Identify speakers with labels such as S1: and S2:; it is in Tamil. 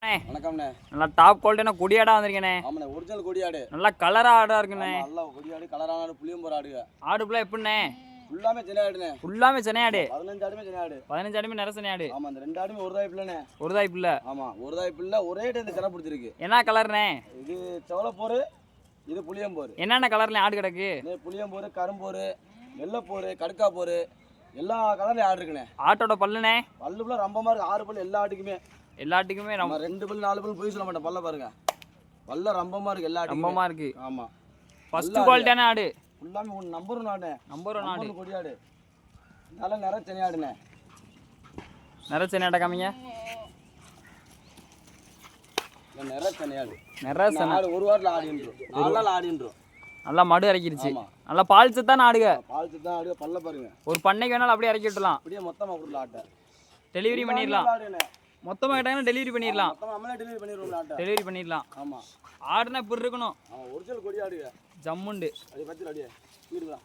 S1: வணக்கம்ண்ணே.
S2: நல்லா டாப் குவாலிட்டியான கொடியாடா வந்திருக்கேனே.
S1: ஆமாண்ணே, ஒரிஜினல் கொடியாடு.
S2: நல்லா கலரா ஆடா இருக்குண்ணே.
S1: நல்லா கொடியாடு, கலரான ஆடு, புளியம்பூர் ஆடுங்க.
S2: ஆடு ஃபுல்லா எப்படிண்ணே?
S1: ஃபுல்லாமே சென்னையாடுண்ணே.
S2: ஃபுல்லாமே சென்னையாடு.
S1: 15 ஆடுமே சென்னையாடு.
S2: 15 ஆடுமே நிற சென்னையாடு.
S1: ஆமா, அந்த 2 ஆடுமே ஒரு தாய் பிள்ளைண்ணே.
S2: ஒரு தாய் பிள்ளை.
S1: ஆமா, ஒரு தாய் பிள்ளை ஒரே டைம் சிறப்பு பிடிச்சிருக்கு.
S2: என்ன கலர்ண்ணே?
S1: இது செவலப்போர், இது புளியம்போர்.
S2: என்னென்ன கலர்ல ஆடு கிடக்கு?
S1: புளியம்போர், கரும்போர், வெள்ளைப்போர், கடுக்கா போர், எல்லா கலர்லையும் ஆடு இருக்குண்ணே.
S2: ஆட்டோட பல்லுண்ணே?
S1: பல்லு ஃபுல்லாக ரம்பமாக இருக்கு. 6 பல்லு எல்லா ஆட்டுக்குமே.
S2: எல்லா ஆட்டுக்குமே
S1: நம்ம 2 பல்லு 4 பல்லு போய் சொல்ல மாட்டேன். பல்ல பாருங்க, பல்ல ரம்பமாக இருக்கு. எல்லா ஆட்டுக்குமே
S2: ரம்பமா இருக்கு.
S1: ஆமா,
S2: ஃபர்ஸ்ட் குவாலிட்டியான ஆடு.
S1: ஃபுல்லாமே நம்பர் 1 ஆடு.
S2: நம்பர் 1 ஆடு.
S1: கொடியாடு. நல்ல நிற சென்னையாடுண்ணே.
S2: நிற சென்னையாட காமிங்க.
S1: நிற சென்னையாடு.
S2: நிற சென்னை
S1: ஆடு ஒரு வாரத்தில் ஆடின்றோம். 4 நாள் ஆடின்றோம்.
S2: நல்லா மடு இறக்கிருச்சு. நல்லா பால் சத்தான ஆடுக.
S1: பால் சத்தா ஆடுக. பல்ல பாருங்க.
S2: ஒரு பண்ணைக்கு வேணாலும் அப்படியே இறக்கி விட்டுலாம்.
S1: அப்படியே மொத்தமா கொடுக்கலாம் ஆட்டை.
S2: டெலிவரி பண்ணிடலாம். மொத்தமா கேட்டாங்கன்னா டெலிவரி பண்ணிடலாம்.
S1: மொத்தமா நம்மளே டெலிவரி பண்ணிடுவோம் ஆட்டை.
S2: டெலிவரி பண்ணிடலாம்.
S1: ஆமா,
S2: ஆடுனா இப்படி இருக்கணும்.
S1: ஆமா, ஒரிஜினல் கொடி ஆடுக.
S2: ஜம்முண்டு.
S1: அது பத்தி அடியே. வீடுலாம்.